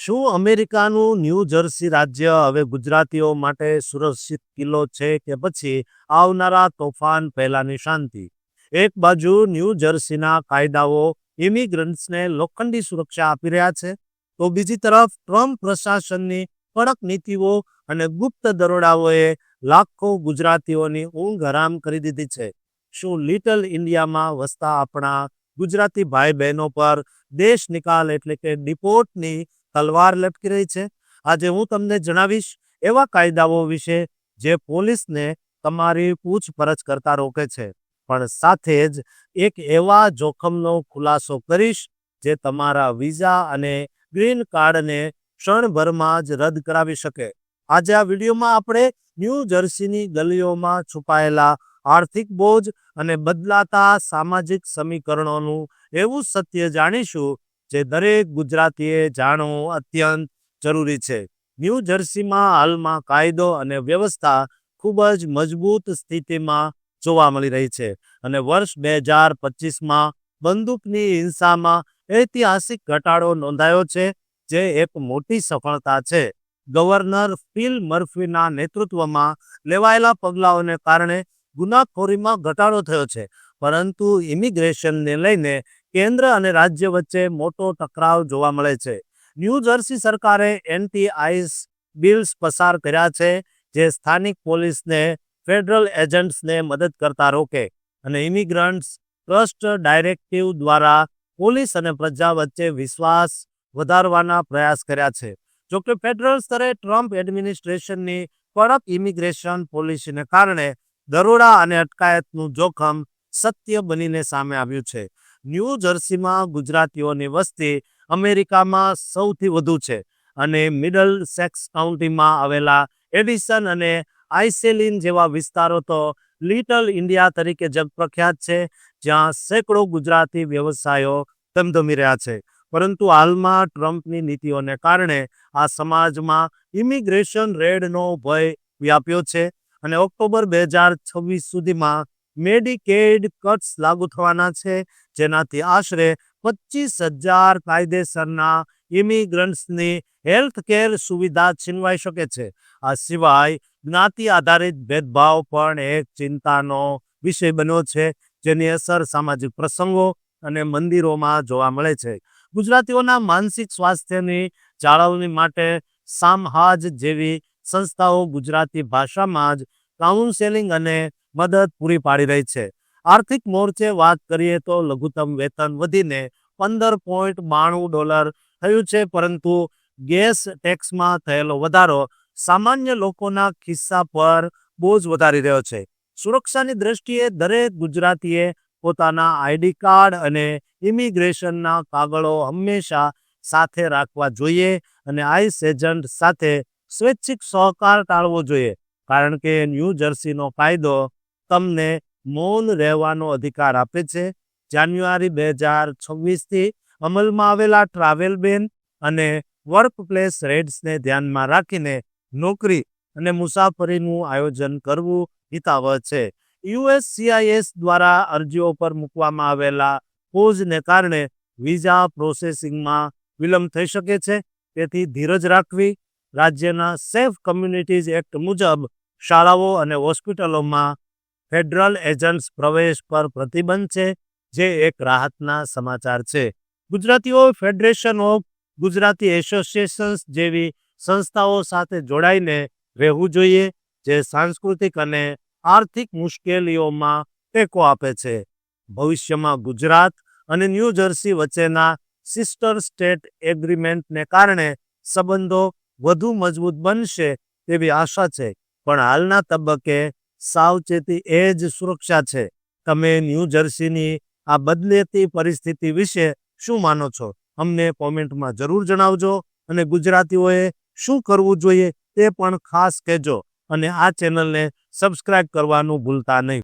શું અમેરિકાનું new jersey રાજ્ય હવે ગુજરાતીઓ માટે સુરક્ષિત કિલ્લો છે કે પછી આવનારા તોફાન પહેલાની શાંતિ? એક બાજુ ન્યૂ જર્સીના કાયદાઓ ઇમિગ્રન્ટ્સને લોખંડી સુરક્ષા આપી રહ્યા છે, તો બીજી તરફ ટ્રમ્પ પ્રશાસનની કડક નીતિઓ અને ગુપ્ત દરોડાઓએ લાખો ગુજરાતીઓની ઊંઘ હરામ કરી દીધી છે. શું લિટલ ઇન્ડિયામાં વસતા આપણા ગુજરાતી ભાઈ બહેનો પર દેશ નિકાલ એટલે કે ડિપોર્ટની તલવાર લટકી રહી છે? આજે હું તમને જણાવીશ એવા કાયદાઓ વિશે જે પોલીસને તમારી પૂછપરછ કરતા રોકે છે, પણ સાથે જ એક એવા જોખમનો ખુલાસો કરીશ જે તમારા વિઝા અને ગ્રીન કાર્ડને ક્ષણભરમાં જ રદ કરાવી શકે. આજે આ વિડીયોમાં આપણે ન્યૂ જર્સીની ગલીઓમાં છુપાયેલા આર્થિક બોજ અને બદલાતા સામાજિક સમીકરણોનું એવું સત્ય જાણીશું જે દરેક ગુજરાતીએ જાણવું અત્યંત જરૂરી છે. ન્યૂ જર્સીમાં હાલમાં કાયદો અને વ્યવસ્થા ખૂબ જ મજબૂત સ્થિતિમાં જોવા મળી રહી છે અને વર્ષ 2025માં બંદૂકની હિંસામાં ઐતિહાસિક ઘટાડો નોંધાયો છે, જે એક મોટી સફળતા છે. ગવર્નર ફિલ મર્ફીના નેતૃત્વમાં લેવાયેલા પગલાઓને કારણે ગુનાખોરીમાં ઘટાડો થયો છે, પરંતુ ઇમિગ્રેશનને લઈને કેન્દ્ર અને રાજ્ય વચ્ચે મોટો ટકરાવ જોવા મળે છે. ન્યૂ જર્સી સરકારે એન્ટી આઈસ બિલ્સ પસાર કર્યા છે, જે સ્થાનિક પોલીસને ફેડરલ એજન્ટ્સને મદદ કરતા રોકે અને ઇમિગ્રન્ટ્સ ટ્રસ્ટ ડાયરેક્ટિવ દ્વારા પોલીસ અને પ્રજા વચ્ચે વિશ્વાસ વધારવાના પ્રયાસ કર્યા છે. જોકે ફેડરલ સ્તરે ટ્રમ્પ એડમિનિસ્ટ્રેશનની કડક ઇમિગ્રેશન પોલિસીને કારણે દરોડા અને અટકાયતનું જોખમ સત્ય બનીને સામે આવ્યું છે. ન્યૂ જર્સીમાં ગુજરાતીઓની વસ્તી અમેરિકામાં સૌથી વધુ છે અને મિડલ સેક્સ કાઉન્ટીમાં આવેલા એડિસન અને આઇસેલિન જેવા વિસ્તારો તો લિટલ ઇન્ડિયા તરીકે જગપ્રખ્યાત છે, જ્યાં સેંકડો ગુજરાતી વ્યવસાયો ધમધમી રહ્યા છે. પરંતુ હાલમાં ટ્રમ્પની નીતિઓને કારણે આ સમાજમાં ઇમિગ્રેશન રેડનો ભય વ્યાપ્યો છે અને ઓક્ટોબર 2026 સુધીમાં મેડિકેડ કટ્સ લાગુ થવાના છે, જેનાથી આશરે 25,000 કાયદેસરના ઇમિગ્રન્ટ્સની હેલ્થકેર સુવિધા છીનવાઈ શકે છે. આ સિવાય જ્ઞાતિ આધારિત ભેદભાવ પણ એક ચિંતાનો વિષય બન્યો છે, જેની અસર સામાજિક પ્રસંગો અને મંદિરોમાં જોવા મળે છે. ગુજરાતીઓના માનસિક સ્વાસ્થ્યની જાળવણી માટે સામહાજ જેવી સંસ્થાઓ ગુજરાતી ભાષામાં જ કાઉન્સેલિંગ અને મદદ પૂરી પાડી રહી છે. આર્થિક મોરચે વાત કરીએ તો લઘુત્તમ વેતન વધીને $15.92 થયું છે, પરંતુ ગેસ ટેક્સમાં થયેલો વધારો સામાન્ય લોકોના ખિસ્સા પર બોજ વધારી રહ્યો છે. સુરક્ષાની દ્રષ્ટિએ દરેક ગુજરાતીએ પોતાના આઈડી કાર્ડ અને ઇમિગ્રેશનના કાગળો હંમેશા સાથે રાખવા જોઈએ અને આઈસ એજન્ટ સાથે સ્વૈચ્છિક સહકાર ટાળવો જોઈએ, કારણ કે ન્યૂ જર્સીનો કાયદો તમને મૌન રહેવાનો અધિકાર આપે છે. જાન્યુઆરી 2026થી અમલમાં આવેલા ટ્રાવેલ બેન અને વર્કપ્લેસ રેડ્સને ધ્યાનમાં રાખીને નોકરી અને મુસાફરીનું આયોજન કરવું હિતાવહ છે. USCIS દ્વારા અરજીઓ પર મૂકવામાં આવેલા પોઝને કારણે વિઝા પ્રોસેસિંગમાં વિલંબ થઈ શકે છે, તેથી ધીરજ રાખવી. રાજ્યના સેફ કમ્યુનિટીઝ એક્ટ મુજબ શાળાઓ અને હોસ્પિટલોમાં ફેડરલ એજન્ટ્સ પ્રવેશ પર પ્રતિબંધ છે, જે એક રાહતના સમાચાર છે. ગુજરાતીઓ ફેડરેશન ઓફ ગુજરાતી એસોસિએશન્સ જેવી સંસ્થાઓ સાથે જોડાઈને રહેવું જોઈએ, જે સાંસ્કૃતિક અને આર્થિક મુશ્કેલીઓમાં ટેકો આપે છે. ભવિષ્યમાં ગુજરાત અને ન્યૂ જર્સી વચ્ચેના સિસ્ટર સ્ટેટ એગ્રીમેન્ટને કારણે સંબંધો વધુ મજબૂત બનશે તેવી આશા છે, પણ હાલના તબક્કે સાવચેતી એ જ સુરક્ષા છે. તમે ન્યૂ જર્સીની આ બદલેતી પરિસ્થિતિ વિશે શું માનો છો? અમને કોમેન્ટમાં જરૂર જણાવજો અને ગુજરાતીઓએ શું કરવું જોઈએ તે પણ ખાસ કહેજો અને આ ચેનલને સબસ્ક્રાઇબ કરવાનું ભૂલતા નહીં.